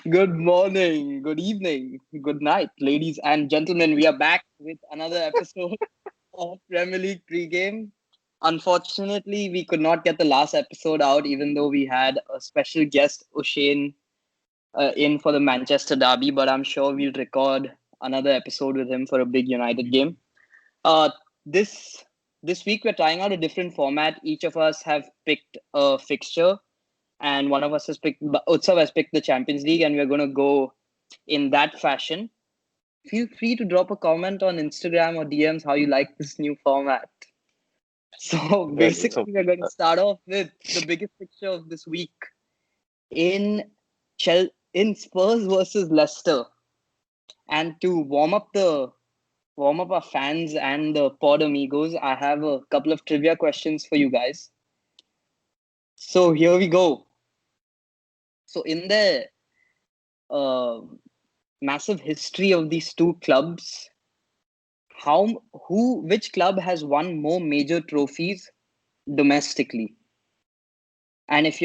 Good morning, good evening, good night, ladies and gentlemen. We are back with another episode of Premier League pregame. Unfortunately, we could not get the last episode out, even though we had a special guest, O'Shane, in for the Manchester Derby. But I'm sure we'll record another episode with him for a big United game. Uh, this this week we're trying out a different format. Each of us have picked a fixture and one of us has picked Utsav has picked the Champions League, and we're going to go in that fashion. Feel free to drop a comment on Instagram or DMs how you like this new format. So basically, we're going to start off with the biggest picture of this week in in Spurs versus Leicester, and to warm up our fans and the pod amigos, I have a couple of trivia questions for you guys. So here we go. So in the massive history of these two clubs, which club has won more major trophies domestically? And if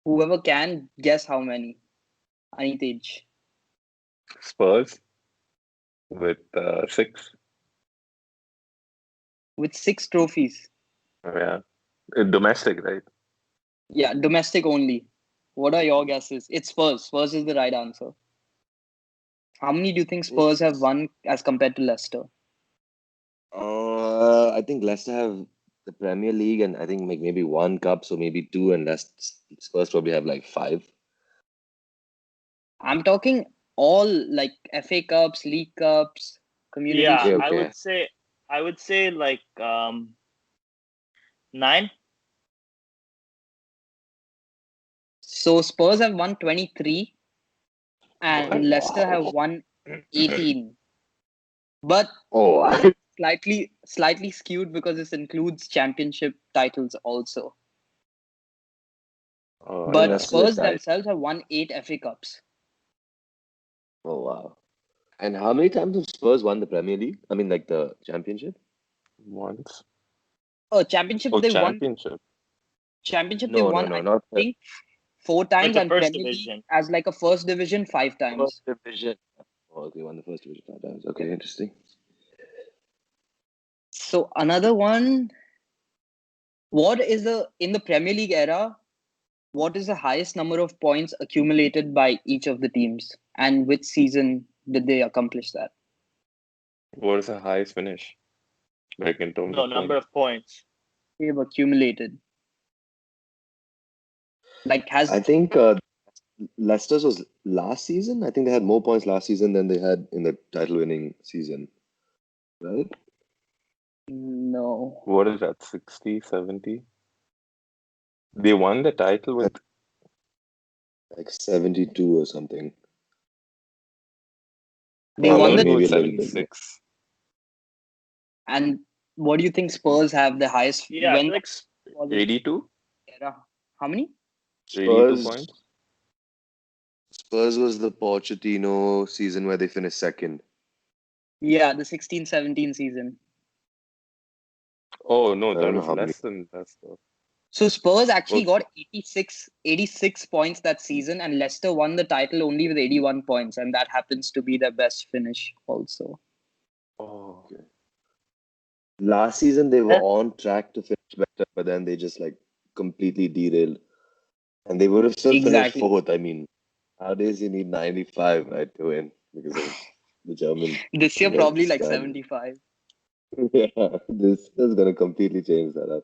whoever can guess how many, Anitej. Spurs with 6. With 6 trophies. Yeah. Domestic, right? Yeah, domestic only. What are your guesses? It's Spurs. Spurs is the right answer. How many do you think Spurs have won as compared to Leicester? I think Leicester have the Premier League and I think maybe one cup, so maybe two, and Spurs probably have like 5. I'm talking all like FA Cups, League Cups, Community Yeah, Shield. Okay. I would say like 9. So Spurs have won 23 and Leicester have won 18. But Oh, slightly skewed because this includes championship titles also. Oh, But that's Spurs nice. themselves have won 8 FA Cups. Oh, wow. And how many times have Spurs won the Premier League? I mean, like the championship? once. Oh, championship Oh, they won. championship. Championship they No, won, I not the think, 4 times, the and first Premier League division. as like a first division 5 times. first division. Oh, they won the first division 5 times. Okay, interesting. So another one. In the Premier League era, what is the highest number of points accumulated by each of the teams, and which season did they accomplish that? What is the highest finish? Like in terms No, of number points? of points. They've accumulated. Like I think Leicester's was last season. I think they had more points last season than they had in the title-winning season, right? No. What is that? 60, 70? They won the title with Like 72 or something. They Or won maybe the a little bit more. 76. And what do you think Spurs have the highest? Yeah, when like 82? era? How many? 82 points? Spurs was the Pochettino season where they finished second. Yeah, the 16-17 season. Oh, no, I that don't know was how many. less than that stuff. So Spurs actually Well, got 86 points that season, and Leicester won the title only with 81 points, and that happens to be their best finish also. Oh, Okay. Last season they were on track to finish better, but then they just like completely derailed. And they would have still Exactly. finished 4th. I mean, nowadays you need 95, right, to win because of the German. This year probably like scandal. 75. Yeah, this is gonna completely change that up.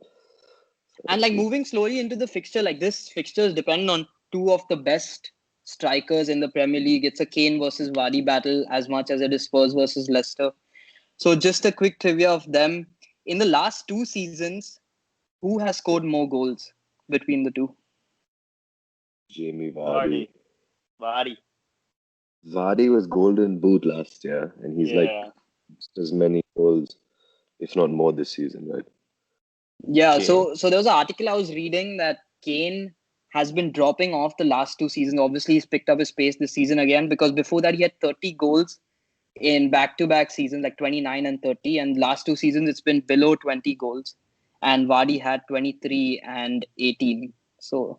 And like moving slowly into the fixture, like this fixtures depend on two of the best strikers in the Premier League. It's a Kane versus Vardy battle as much as it is Spurs versus Leicester. So just a quick trivia of them. In the last 2 seasons, who has scored more goals between the two? Jamie Vardy. Vardy. Vardy was Golden Boot last year, and he's like just as many goals, if not more, this season, right? Yeah, Kane. so there was an article I was reading that Kane has been dropping off the last 2 seasons. Obviously, he's picked up his pace this season again because before that he had 30 goals in back-to-back seasons, like 29 and 30. And last 2 seasons, it's been below 20 goals. And Vardy had 23 and 18. So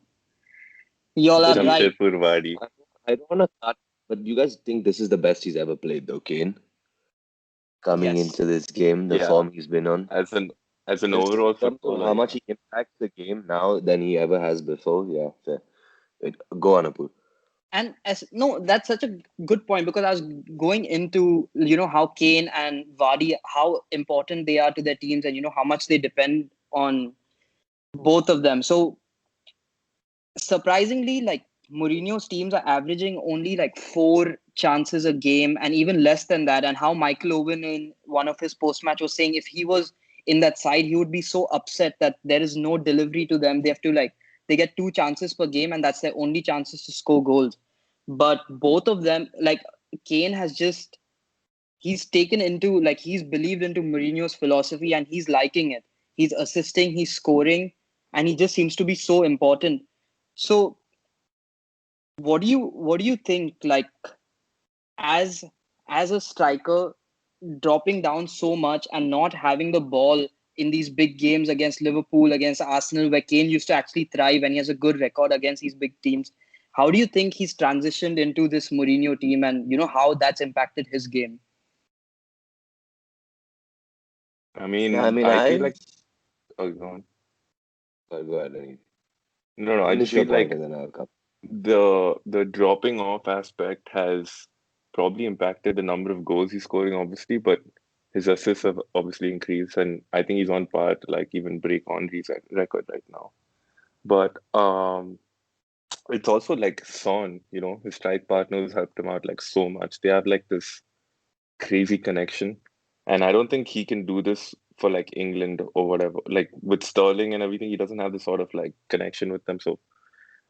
y'all are But right. Jamshedpur Wadi. I don't want to start, but you guys think this is the best he's ever played, though, Kane? Coming Yes. into this game, the Yeah, form he's been on. as an Just in overall terms of footballer, how much yeah. he impacts the game now than he ever has before. Yeah, fair. Wait, go on, Apu. And as no, that's such a good point because I was going into how Kane and Vardy, how important they are to their teams, and how much they depend on both of them. So surprisingly, like Mourinho's teams are averaging only like 4 chances a game, and even less than that. And how Michael Owen in one of his post match was saying if he was in that side, he would be so upset that there is no delivery to them. They have to they get 2 chances per game, and that's their only chances to score goals. But both of them, like Kane has just he's taken into he's believed into Mourinho's philosophy and he's liking it. He's assisting, he's scoring, and he just seems to be so important. So what do you think as as a striker dropping down so much and not having the ball in these big games against Liverpool, against Arsenal, where Kane used to actually thrive and he has a good record against these big teams? How do you think he's transitioned into this Mourinho team and how that's impacted his game? I I mean, mean, I feel I. like, oh, go on. Sorry, go ahead. Lenny. No, no, I just Finish your feel point like and then I'll come. the dropping off aspect has probably impacted the number of goals he's scoring, obviously, but his assists have obviously increased, and I think he's on par to like even break Henry's record right now. But it's also like Son, his strike partners helped him out like so much. They have like this crazy connection, and I don't think he can do this for like England or whatever. Like with Sterling and everything, he doesn't have this sort of like connection with them. So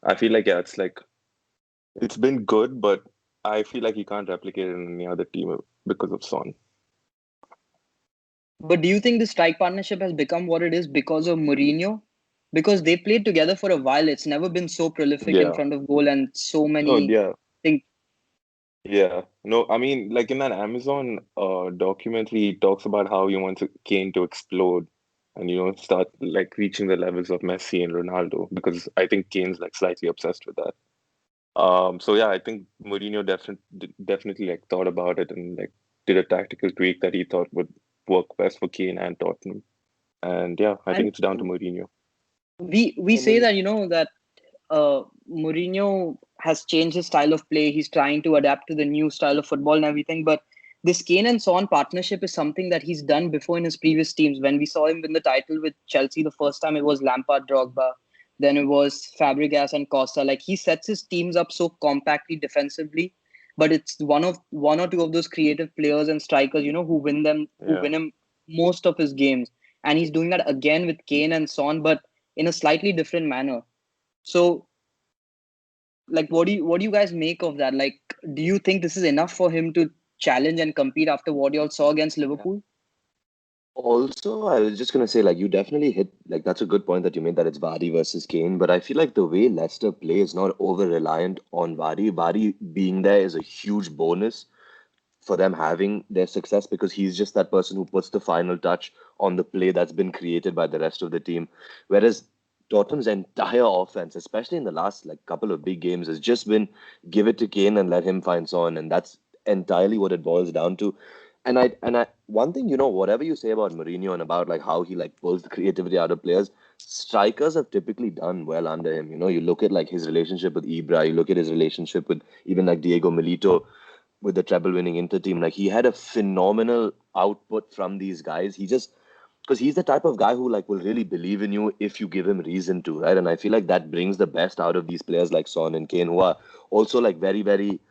I feel like, yeah, it's been good, but I feel like he can't replicate it in any other team because of Son. But do you think the strike partnership has become what it is because of Mourinho? Because they played together for a while. It's never been so prolific in Yeah. front of goal and so No, many yeah. things. Yeah. No, I mean, like in that Amazon documentary, he talks about how he wants Kane to explode and, start like reaching the levels of Messi and Ronaldo because I think Kane's like slightly obsessed with that. So yeah, I think Mourinho definitely like thought about it and like did a tactical tweak that he thought would work best for Kane and Tottenham. And yeah, I think And it's down to Mourinho. we I say mean, that that Mourinho has changed his style of play. He's trying to adapt to the new style of football and everything. But this Kane and Son partnership is something that he's done before in his previous teams. When we saw him win the title with Chelsea the first time, it was Lampard, Drogba. Then it was Fabregas and Costa. Like he sets his teams up so compactly defensively, but it's one or two of those creative players and strikers, who Yeah. win him most of his games. And he's doing that again with Kane and Son, but in a slightly different manner. So, like, what do you guys make of that? Like, do you think this is enough for him to challenge and compete after what you all saw against Liverpool? also, I was just gonna say, like, you definitely hit, like, that's a good point that you made that it's Vardy versus Kane. But I feel like the way Leicester play is not over reliant on Vardy. Vardy being there is a huge bonus for them having their success because he's just that person who puts the final touch on the play that's been created by the rest of the team. Whereas Tottenham's entire offense, especially in the last like couple of big games, has just been give it to Kane and let him find Son, and that's entirely what it boils down to. And I one thing, whatever you say about Mourinho and about like how he like pulls the creativity out of players, strikers have typically done well under him. You look at like his relationship with Ibra, you look at his relationship with even like Diego Milito with the treble winning Inter team. Like he had a phenomenal output from these guys. He just because he's the type of guy who like will really believe in you if you give him reason to, right? And I feel like that brings the best out of these players like Son and Kane, who are also like very, very,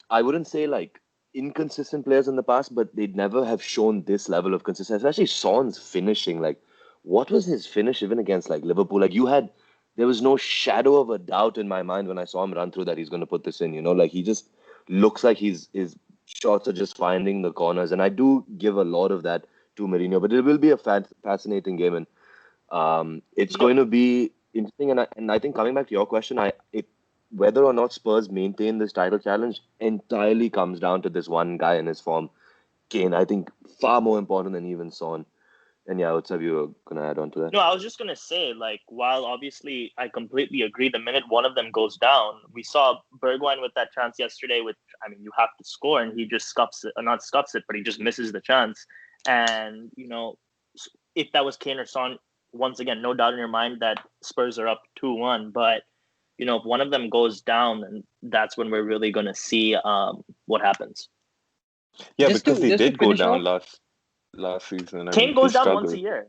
I wouldn't say like inconsistent players in the past, but they'd never have shown this level of consistency. Especially Son's finishing. Like, what was his finish even against like Liverpool? Like there was no shadow of a doubt in my mind when I saw him run through that he's going to put this in. Like he just looks like his shots are just finding the corners, and I do give a lot of that to Mourinho. But it will be a fascinating game, and it's Yeah, going to be interesting. And I think coming back to your question, whether or not Spurs maintain this title challenge entirely comes down to this one guy in his form, Kane. I think far more important than even Son. And yeah, Utsav, you were gonna add on to that. No, I was just gonna say, like, while obviously I completely agree, the minute one of them goes down, we saw Bergwijn with that chance yesterday. Which, I mean, you have to score, and he just scuffs it, not scuffs it, but he just misses the chance. And if that was Kane or Son, once again, no doubt in your mind that Spurs are up 2-1. But if one of them goes down, then that's when we're really gonna see what happens. Yeah, Just because to they just to did go finish down off, last season. I Kane mean, they goes down once a struggled. year.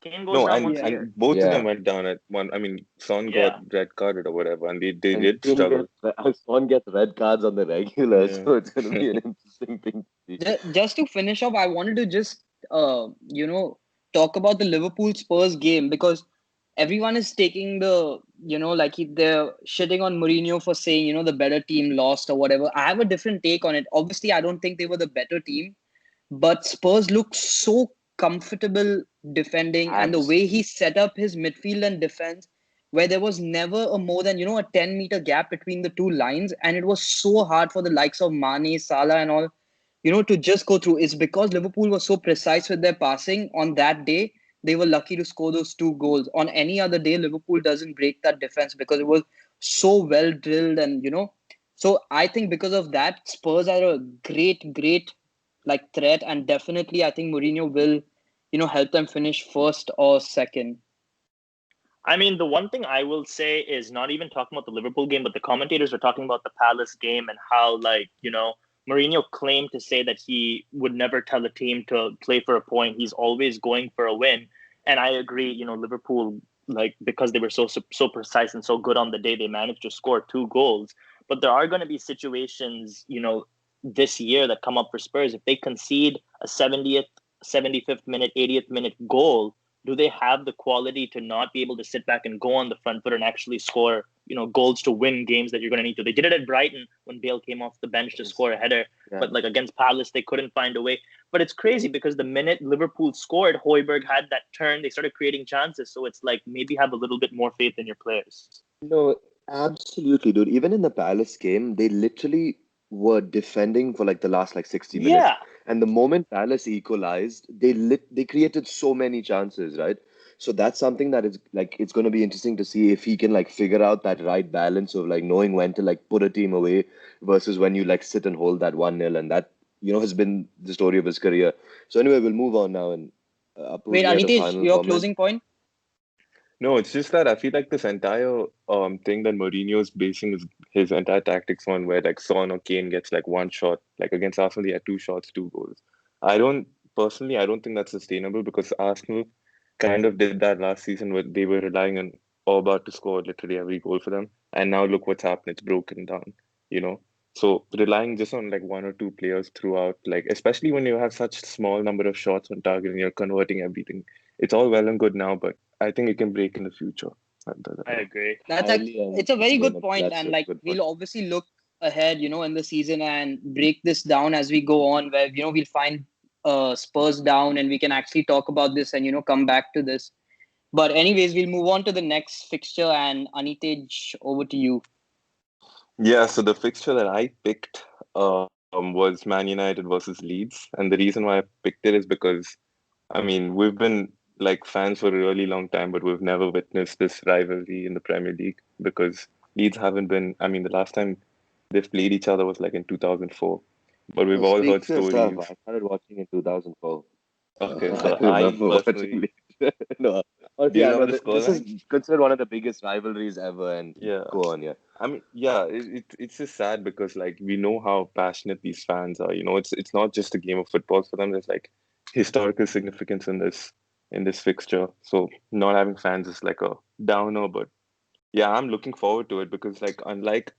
Kane goes No, down and once a Yeah. year. and both of Yeah. them went down at one. I mean, Son Yeah. got red carded or whatever, and they And did Kane struggle. Son gets red cards on the regular, Yeah. so it's gonna be an interesting thing to see. just to finish off, I wanted to just talk about the Liverpool Spurs game, because everyone is taking the they're shitting on Mourinho for saying the better team lost or whatever. I have a different take on it. Obviously, I don't think they were the better team, but Spurs looked so comfortable defending, and the way he set up his midfield and defense, where there was never a more than a 10-meter gap between the two lines, and it was so hard for the likes of Mane, Salah, and all to just go through. It's because Liverpool was so precise with their passing on that day. They were lucky to score those 2 goals. On any other day, Liverpool doesn't break that defense because it was so well drilled, and So I think because of that, Spurs are a great threat, and definitely I think Mourinho will help them finish first or second. I mean, the one thing I will say is not even talking about the Liverpool game, but the commentators are talking about the Palace game and how, Mourinho claimed to say that he would never tell a team to play for a point. He's always going for a win. And I agree, Liverpool, because they were so precise and so good on the day, they managed to score 2 goals. But there are going to be situations, this year that come up for Spurs. If they concede a 70th, 75th minute, 80th minute goal, do they have the quality to not be able to sit back and go on the front foot and actually score, goals to win games that you're going to need to? They did it at Brighton when Bale came off the bench to score a header, but against Palace, they couldn't find a way. But it's crazy because the minute Liverpool scored, Højbjerg had that turn. They started creating chances. So it's like maybe have a little bit more faith in your players. No, absolutely, dude. Even in the Palace game, they literally were defending for the last 60 minutes. Yeah. And the moment Palace equalized, they created so many chances, right? So that's something that is it's going to be interesting to see if he can figure out that right balance of knowing when to put a team away versus when you sit and hold that 1-0, and that has been the story of his career. So anyway, we'll move on now, and Wait, Anitesh, your closing point? No, it's just that I feel like this entire thing that Mourinho is basing his entire tactics on, where Son or Kane gets one shot, against Arsenal, he had 2 shots, 2 goals. I don't think that's sustainable, because Arsenal kind of did that last season where they were relying on Oba to score literally every goal for them, and now look what's happened. It's broken down. So relying just on 1 or 2 players throughout, especially when you have such small number of shots on target and you're converting everything, it's all well and good now, but I think it can break in the future. I agree. It's a very good point, and we'll obviously look ahead, in the season and break this down as we go on, where we'll find Spurs down, and we can actually talk about this and come back to this. But anyways, we'll move on to the next fixture, and Anitesh, over to you. Yeah, so the fixture that I picked was Man United versus Leeds, and the reason why I picked it is because, I mean, we've been fans for a really long time, but we've never witnessed this rivalry in the Premier League, because Leeds haven't been. I mean, the last time they've played each other was in 2004, but we've all heard stories. I started watching in 2004. Okay, I so remember I watching personally, Leeds. No, do you remember the this scoreline? is considered one of the biggest rivalries ever, and Yeah. go on, yeah. I mean, yeah, it's just sad because we know how passionate these fans are. It's not just a game of football for them. There's historical significance in this fixture. So not having fans is a downer, but yeah, I'm looking forward to it because unlike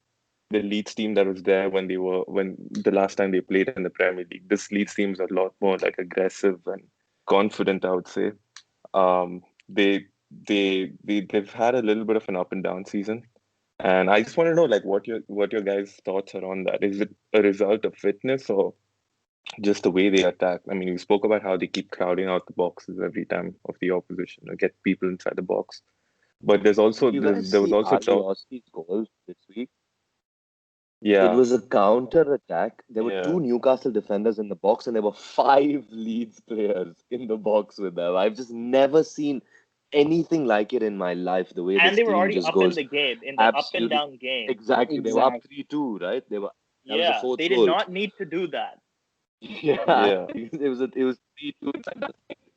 the Leeds team that was there when the last time they played in the Premier League, this Leeds team is a lot more aggressive and confident, I would say. They they've had a little bit of an up and down season. And I just want to know what your guys' thoughts are on that. Is it a result of fitness or just the way they attack? I mean, you spoke about how they keep crowding out the boxes every time of the opposition or get people inside the box. But Did you guys there was see also talk. Alioski's goal this week? Yeah. It was a counter attack. There were Yeah. 2 Newcastle defenders in the box, and there were 5 Leeds players in the box with them. I've just never seen anything like it in my life. The way And this they were team already just up in goes the game, in the up and absolutely down game. exactly. They were up Exactly. 3-2, right? That was the Yeah, fourth they did goal. not need to do that. Yeah, Yeah. it was 3-2.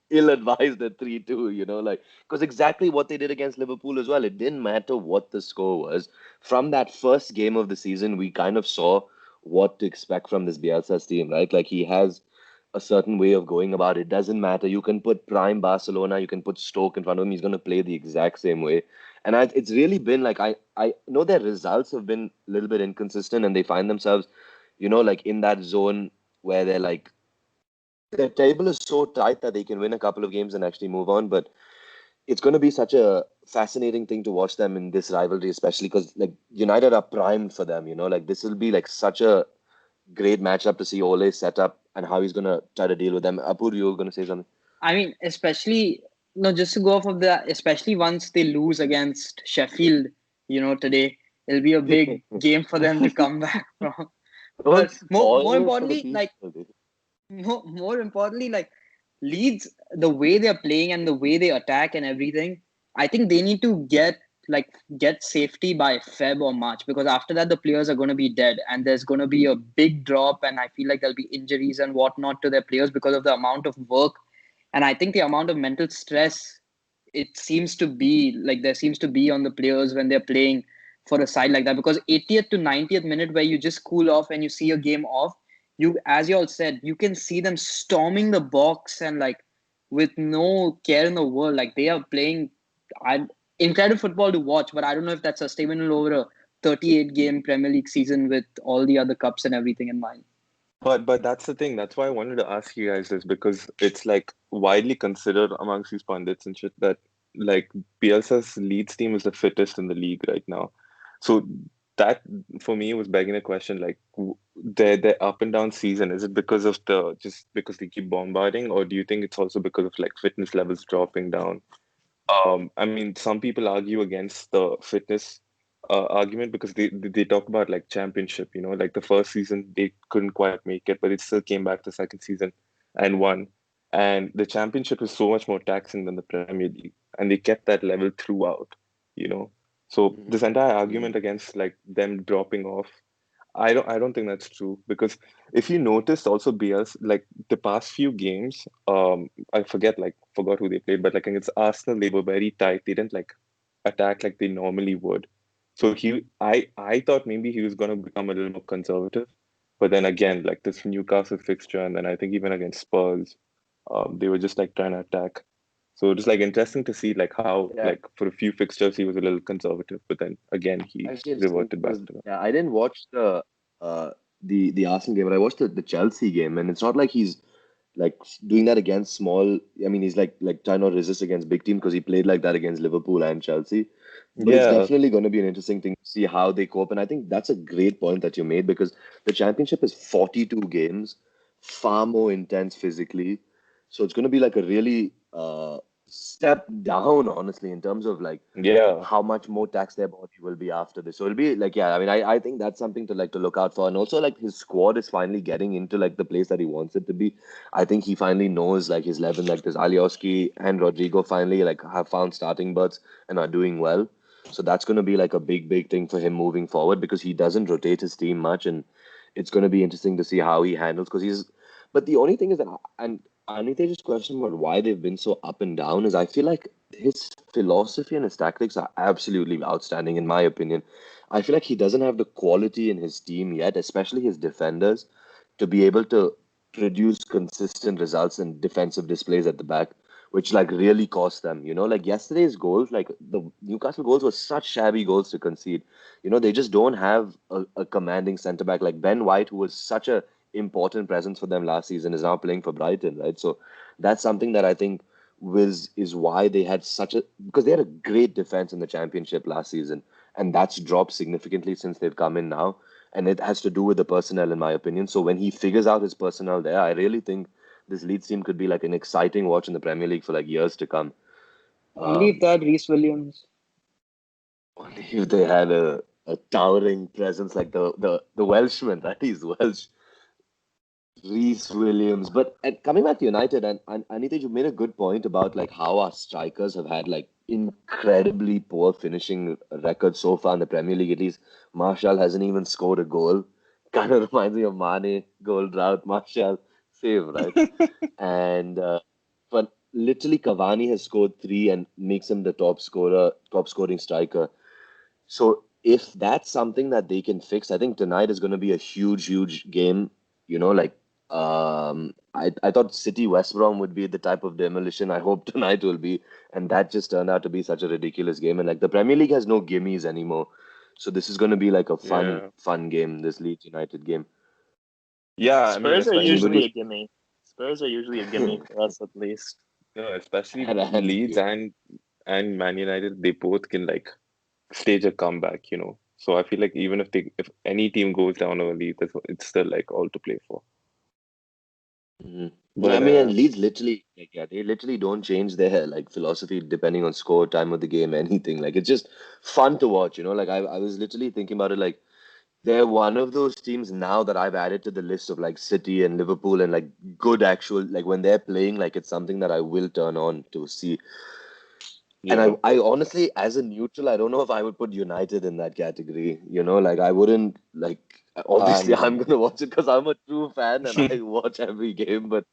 Ill-advised at 3-2, like because exactly what they did against Liverpool as well. It didn't matter what the score was. From that first game of the season, we kind of saw what to expect from this Bielsa's team, right? Like he has a certain way of going about it. Doesn't matter. You can put prime Barcelona, you can put Stoke in front of him. He's going to play the exact same way. And it's really been like I know their results have been a little bit inconsistent, and they find themselves, like in that zone where they're like their table is so tight that they can win a couple of games and actually move on. But it's going to be such a fascinating thing to watch them in this rivalry, especially because like United are primed for them. Like this will be like such a great matchup to see Ole set up and how he's going to try to deal with them. Apur, you were going to say something? I mean, especially no, just to go off of that, especially once they lose against Sheffield, today, it'll be a big game for them to come back from. Don't But more spoil it for the importantly, like people, dude. more importantly, like Leeds, the way they're playing and the way they attack and everything, I think they need to get safety by Feb or March, because after that the players are going to be dead and there's going to be a big drop, and I feel like there'll be injuries and whatnot to their players because of the amount of work, and I think the amount of mental stress there seems to be on the players when they're playing for a side like that, because 80th to 90th minute where you just cool off and you see a game off, you, as you all said, you can see them storming the box and like with no care in the world, like they are playing incredible football to watch. But I don't know if that's sustainable over a 38 game Premier League season with all the other cups and everything in mind. But that's the thing. That's why I wanted to ask you guys this, because it's like widely considered amongst these pundits and shit that like Bielsa's Leeds team is the fittest in the league right now. So that for me was begging the question, like their up and down season, is it because of just because they keep bombarding, or do you think it's also because of like fitness levels dropping down? I mean, some people argue against the fitness argument because they talk about like championship, like the first season they couldn't quite make it, but it still came back the second season and won. And the championship is so much more taxing than the Premier League, and they kept that level throughout, you know. So this entire argument against like them dropping off, I don't think that's true, because if you noticed also BL's like the past few games, I forgot who they played, but like against Arsenal they were very tight. They didn't like attack like they normally would. So I thought maybe he was gonna become a little more conservative. But then again, like this Newcastle fixture, and then I think even against Spurs, they were just like trying to attack. So it was like interesting to see like how Yeah, like for a few fixtures he was a little conservative, but then again he actually interesting reverted back because to that. yeah, I didn't watch uh the Arsenal game, but I watched the Chelsea game, and it's not like he's like doing that against small. I mean, he's like trying to resist against big team because he played like that against Liverpool and Chelsea. But it's Yeah, definitely going to be an interesting thing to see how they cope. And I think that's a great point that you made because the championship is 42 games, far more intense physically. So it's going to be like a really step down, honestly, in terms of like yeah. how much more taxed their body will be after this. So it'll be like, yeah, I mean, I think that's something to like to look out for. And also like his squad is finally getting into like the place that he wants it to be. I think he finally knows like his level, like this Alioski and Rodrigo finally like have found starting berths and are doing well. So that's going to be like a big thing for him moving forward because he doesn't rotate his team much, and it's going to be interesting to see how he handles because he's. But the only thing is that, and Anitej's question about why they've been so up and down is I feel like his philosophy and his tactics are absolutely outstanding in my opinion. I feel like he doesn't have the quality in his team yet, especially his defenders, to be able to produce consistent results and defensive displays at the back, which like really cost them. Like yesterday's goals, like the Newcastle goals were such shabby goals to concede. They just don't have a commanding centre back like Ben White, who was such a important presence for them last season, is now playing for Brighton, right? So that's something that I think is why they had such a because they had a great defense in the championship last season, and that's dropped significantly since they've come in now. And it has to do with the personnel, in my opinion. So when he figures out his personnel there, I really think this Leeds team could be like an exciting watch in the Premier League for like years to come. Only if Um, they had Reece Williams. Only if they had a a towering presence like the Welshman, right? He's Welsh. Reese Williams. But and coming back to United, and Anita, you made a good point about like how our strikers have had like incredibly poor finishing records so far in the Premier League. At least Martial hasn't even scored a goal. Kind of reminds me of Mane goal drought. Martial save, right? And but literally Cavani has scored three and makes him the top scoring striker. So if that's something that they can fix, I think tonight is going to be a huge game. You know, like I thought City West Brom would be the type of demolition I hope tonight will be, and that just turned out to be such a ridiculous game. And like the Premier League has no gimmies anymore, so this is going to be like a Yeah. fun game. This Leeds United game. Yeah, I mean, Spurs are especially usually a gimme. Spurs are usually a gimme for us at least. no, especially And Leeds and Man United, they both can like stage a comeback, you know. So I feel like even if any team goes down early, it's still like all to play for. Mhm. I But mean, and Leeds literally, like, yeah, they literally don't change their like philosophy depending on score, time of the game, anything. Like, it's just fun to watch, you know. Like, I was literally thinking about it, like, they're one of those teams now that I've added to the list of like City and Liverpool and like good actual, like, when they're playing, like, it's something that I will turn on to see. And yeah, I honestly, as a neutral, I don't know if I would put United in that category. You know, like I wouldn't like. Obviously, I'm I'm gonna watch it because I'm a true fan and I watch every game. But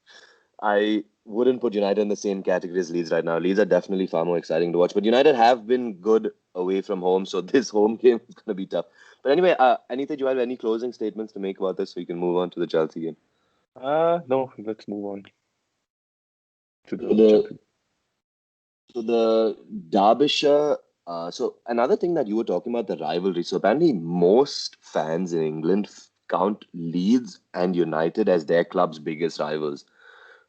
I wouldn't put United in the same category as Leeds right now. Leeds are definitely far more exciting to watch. But United have been good away from home, so this home game is gonna be tough. But anyway, Anita, do you have any closing statements to make about this so we can move on to the Chelsea game? no, let's move on to So the the Chelsea. So the Derbyshire. So another thing that you were talking about the rivalry. So apparently, most fans in England count Leeds and United as their club's biggest rivals.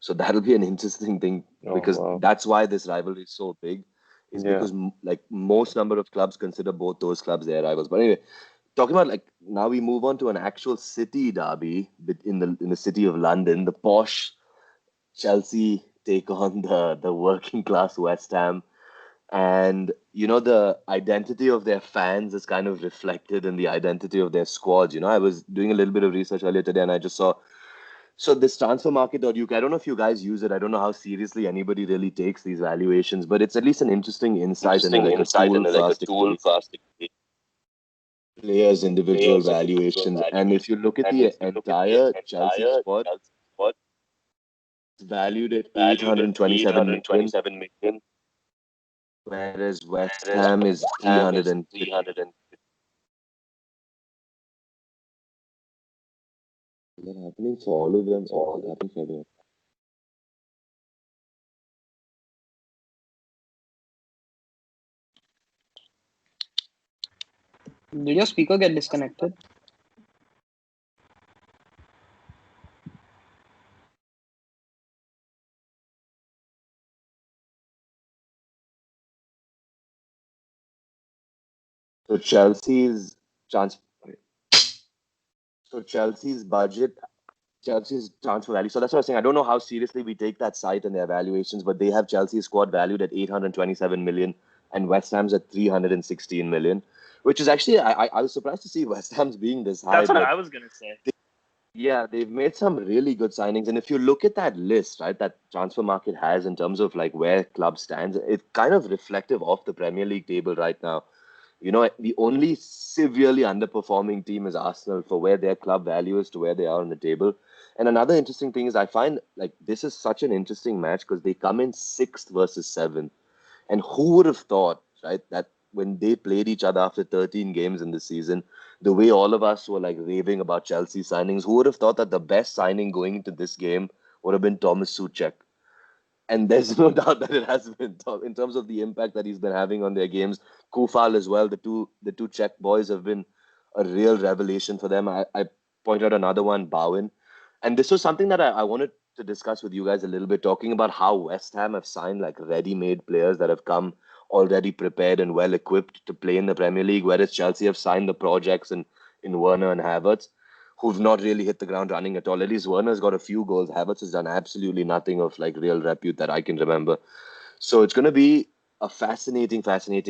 So that'll be an interesting thing Oh because wow. that's why this rivalry is so big. Is Yeah. because like most number of clubs consider both those clubs their rivals. But anyway, talking about like now we move on to an actual city derby in the city of London. The posh Chelsea take on the working class West Ham, and you know the identity of their fans is kind of reflected in the identity of their squads. You know, I was doing a little bit of research earlier today, and I just saw this transfermarket.uk. I don't know if you guys use it. I don't know how seriously anybody really takes these valuations, but it's at least an interesting insight and like a tool for us to gauge players' individual valuations. And if you look at the entire Chelsea squad, it's valued at 827 million, whereas West Ham is 350. Is that happening for all of them or is it happening for everyone? Did your speaker get disconnected? So Chelsea's trans so Chelsea's budget, Chelsea's transfer value. So that's what I was saying. I don't know how seriously we take that site and their valuations, but they have Chelsea's squad valued at 827 million and West Ham's at 316 million, which is actually I was surprised to see West Ham's being this high, That's what but I was gonna say. yeah, they've made some really good signings. And if you look at that list, right, that transfer market has in terms of like where club stands, it's kind of reflective of the Premier League table right now. You know, the only severely underperforming team is Arsenal for where their club value is to where they are on the table. And another interesting thing is I find like this is such an interesting match because they come in sixth versus seventh. And who would have thought, right, that when they played each other after 13 games in the season, the way all of us were like raving about Chelsea signings, who would have thought that the best signing going into this game would have been Thomas Suchek? And there's no doubt that it has been in terms of the impact that he's been having on their games. Kufal as well. The two Czech boys have been a real revelation for them. I pointed out another one, Bowen. And this was something that I wanted to discuss with you guys a little bit, talking about how West Ham have signed like ready-made players that have come already prepared and well equipped to play in the Premier League, whereas Chelsea have signed the projects in Werner and Havertz, who've not really hit the ground running at all. At least Werner's got a few goals. Havertz has done absolutely nothing of like real repute that I can remember. So it's going to be a fascinating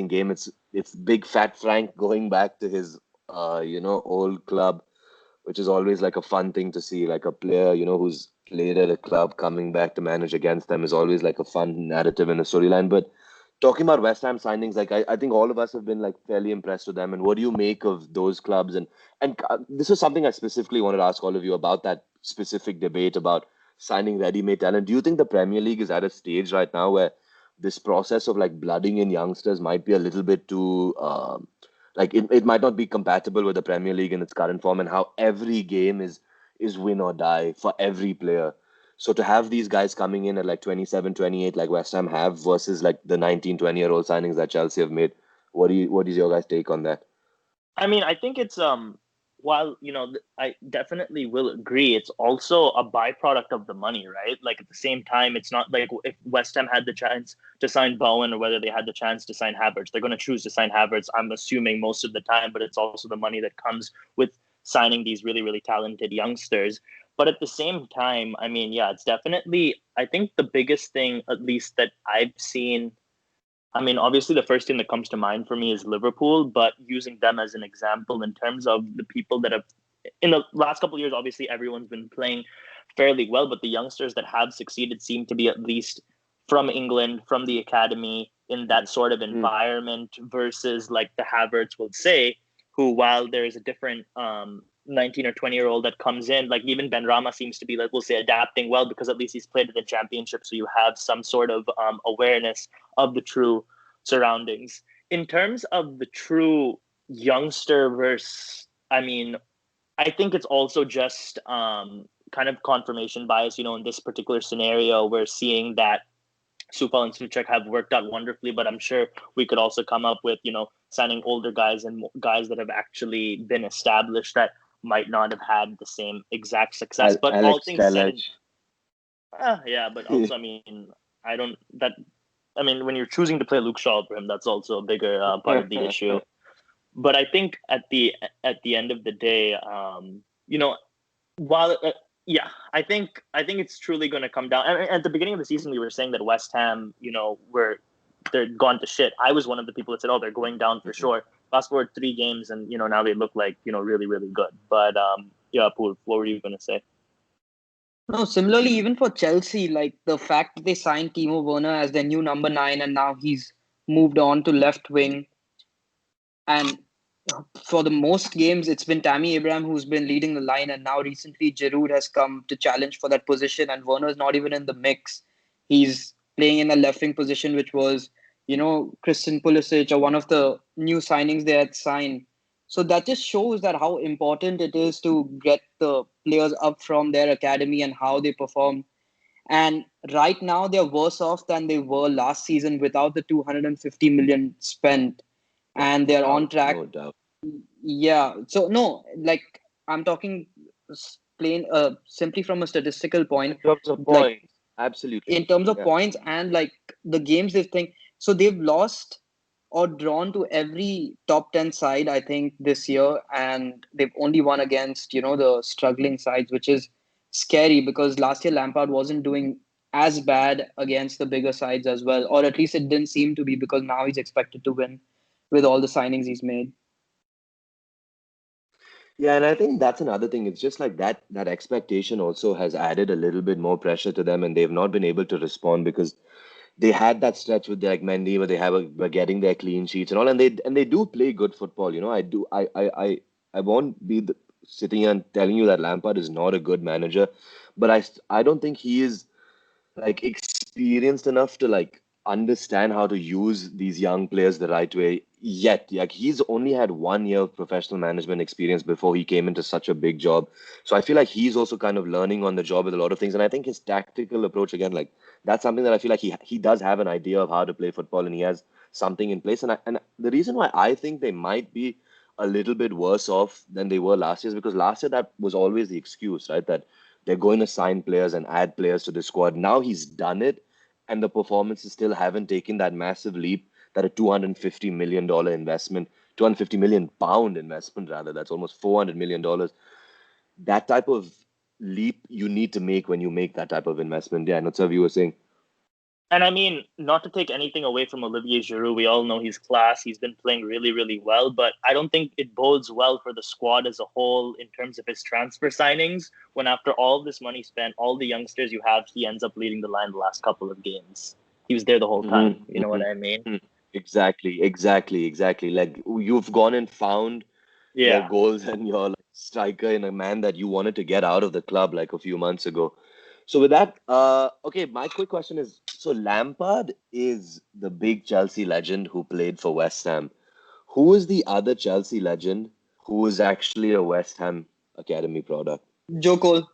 game. It's big fat Frank going back to his old club, which is always like a fun thing to see. Like a player, who's played at a club coming back to manage against them is always like a fun narrative and a storyline. But talking about West Ham signings, like I think all of us have been like fairly impressed with them. And what do you make of those clubs? And this was something I specifically wanted to ask all of you about, that specific debate about signing ready-made talent. Do you think the Premier League is at a stage right now where this process of like blooding in youngsters might be a little bit too like it might not be compatible with the Premier League in its current form, and how every game is win or die for every player. So to have these guys coming in at like 27, 28, like West Ham have, versus like the 19, 20-year-old signings that Chelsea have made, what is your guys' take on that? I mean, I think it's while I definitely will agree, it's also a byproduct of the money, right? Like at the same time, it's not like if West Ham had the chance to sign Bowen or whether they had the chance to sign Havertz, they're going to choose to sign Havertz, I'm assuming, most of the time, but it's also the money that comes with signing these really, really talented youngsters. But at the same time, I mean, yeah, it's definitely, I think the biggest thing, at least that I've seen, I mean, obviously, the first thing that comes to mind for me is Liverpool, but using them as an example in terms of the people that have, in the last couple of years, obviously, everyone's been playing fairly well, but the youngsters that have succeeded seem to be at least from England, from the academy, in that sort of environment versus like the Havertz will say, who, while there is a different 19 or 20-year-old that comes in, like even Ben Rama seems to be, like, we'll say, adapting well because at least he's played in the championship. So you have some sort of awareness of the true surroundings. In terms of the true youngster versus, I mean, I think it's also just kind of confirmation bias. In this particular scenario, we're seeing that Supal and Suchek have worked out wonderfully, but I'm sure we could also come up with, signing older guys and guys that have actually been established that might not have had the same exact success. But all Alex things said, Telles. yeah, but also, I mean, I don't that. I mean, when you're choosing to play Luke Shaw for him, that's also a bigger part of the issue. But I think at the end of the day, while yeah, I think it's truly going to come down. And at the beginning of the season, we were saying that West Ham, they're gone to shit. I was one of the people that said, "Oh, they're going down for sure." Fast forward 3 games, and now they look like really, really good. But yeah, Pool, what were you going to say? No, similarly, even for Chelsea, like the fact that they signed Timo Werner as their new number 9 and now he's moved on to left wing. And for the most games, it's been Tammy Abraham who's been leading the line. And now recently, Giroud has come to challenge for that position. And Werner's not even in the mix. He's playing in a left wing position, which was, Christian Pulisic or one of the new signings they had signed. So that just shows that how important it is to get the players up from their academy and how they perform. And right now, they're worse off than they were last season without the 250 million spent. And they're on track. No doubt. Yeah. So no, like I'm talking plain, simply from a statistical point, In terms of like points, absolutely. in terms of Yeah. points and like the games they think. So they've lost or drawn to every top 10 side, I think, this year, and they've only won against the struggling sides, which is scary because last year Lampard wasn't doing as bad against the bigger sides as well, or at least it didn't seem to be because now he's expected to win with all the signings he's made. Yeah, and I think that's another thing. It's just like that expectation also has added a little bit more pressure to them, and they've not been able to respond because they had that stretch with like Mendy where were getting their clean sheets and all, and they do play good football. I won't be sitting here and telling you that Lampard is not a good manager, but I don't think he is like experienced enough to like understand how to use these young players the right way yet. Like he's only had 1 year of professional management experience before he came into such a big job. So I feel like he's also kind of learning on the job with a lot of things. And I think his tactical approach again, like that's something that I feel like he does have an idea of how to play football and he has something in place. And the reason why I think they might be a little bit worse off than they were last year is because last year that was always the excuse, right? That they're going to sign players and add players to the squad. Now he's done it, and the performances still haven't taken that massive leap that a $250 million investment, 250 million pound investment rather, that's almost $400 million. That type of leap you need to make when you make that type of investment. Yeah, and that's what you were saying. And I mean, not to take anything away from Olivier Giroud, we all know he's class. He's been playing really, really well, but I don't think it bodes well for the squad as a whole in terms of his transfer signings. When after all this money spent, all the youngsters you have, he ends up leading the line the last couple of games. He was there the whole time. You know what I mean? Exactly. Like you've gone and found your Yeah. goals and your like, striker in a man that you wanted to get out of the club like a few months ago. So with that, okay, my quick question is: so Lampard is the big Chelsea legend who played for West Ham. Who is the other Chelsea legend who is actually a West Ham academy product? Joe Cole.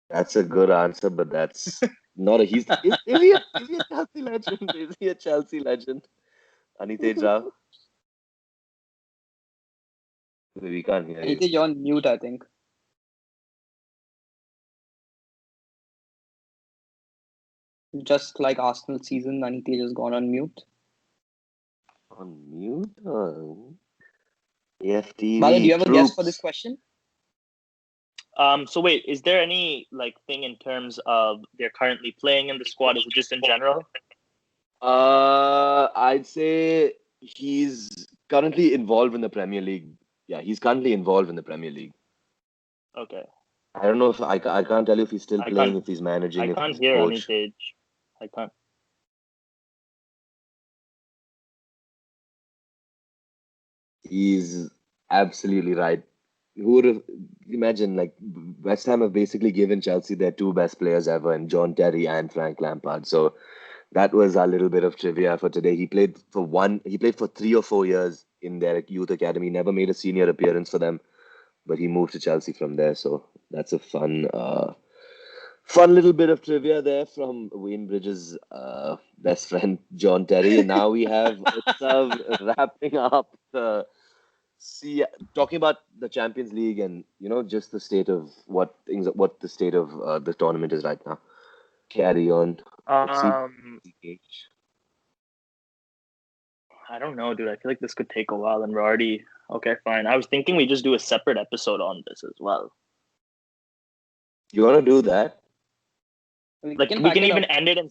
That's a good answer, but that's not a. Is he a Chelsea legend? Is he a Chelsea legend? Anitej Rao, we can't hear you. Anitej, you're on mute, I think. Just like Arsenal season, Anitej has gone on mute. On mute? AFTV. Bala, do you have a guess troops. for this question? So wait, is there any like thing in terms of they're currently playing in the squad? Is it just in general? I'd say he's currently involved in the Premier League. Yeah, he's currently involved in the Premier League. Okay. I don't know if I can't tell you if he's still I playing, can't- if he's managing, I if can't he's hear coach. Anitej. I can't. He's absolutely right. Who would have imagine like West Ham have basically given Chelsea their two best players ever, and John Terry and Frank Lampard. So that was a little bit of trivia for today. He played for 3 or 4 years in their youth academy, never made a senior appearance for them, but he moved to Chelsea from there. So that's a fun little bit of trivia there from Wayne Bridges' best friend John Terry. And now we have Utsav wrapping up talking about the Champions League and just the state of what the state of the tournament is right now. Carry on. I don't know, dude. I feel like this could take a while, and we're already okay. Fine. I was thinking we just do a separate episode on this as well. You want to do that? Like we can even end it and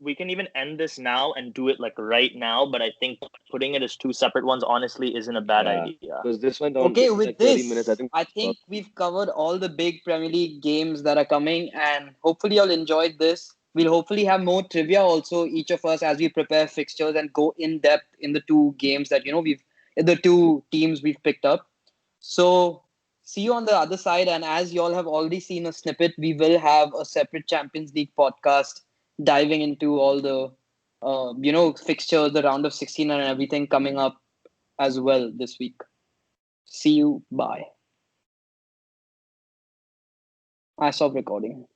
we can even end this now and do it like right now. But I think putting it as two separate ones honestly isn't a bad idea. Because this went on. Okay, with like this, 30 minutes, I think we've covered all the big Premier League games that are coming, and hopefully you'll enjoyed this. We'll hopefully have more trivia also, each of us, as we prepare fixtures and go in depth in the two games that the two teams we've picked up. So see you on the other side, and as you all have already seen a snippet, we will have a separate Champions League podcast diving into all the fixtures, the round of 16 and everything coming up as well this week. See you. Bye. I stopped recording.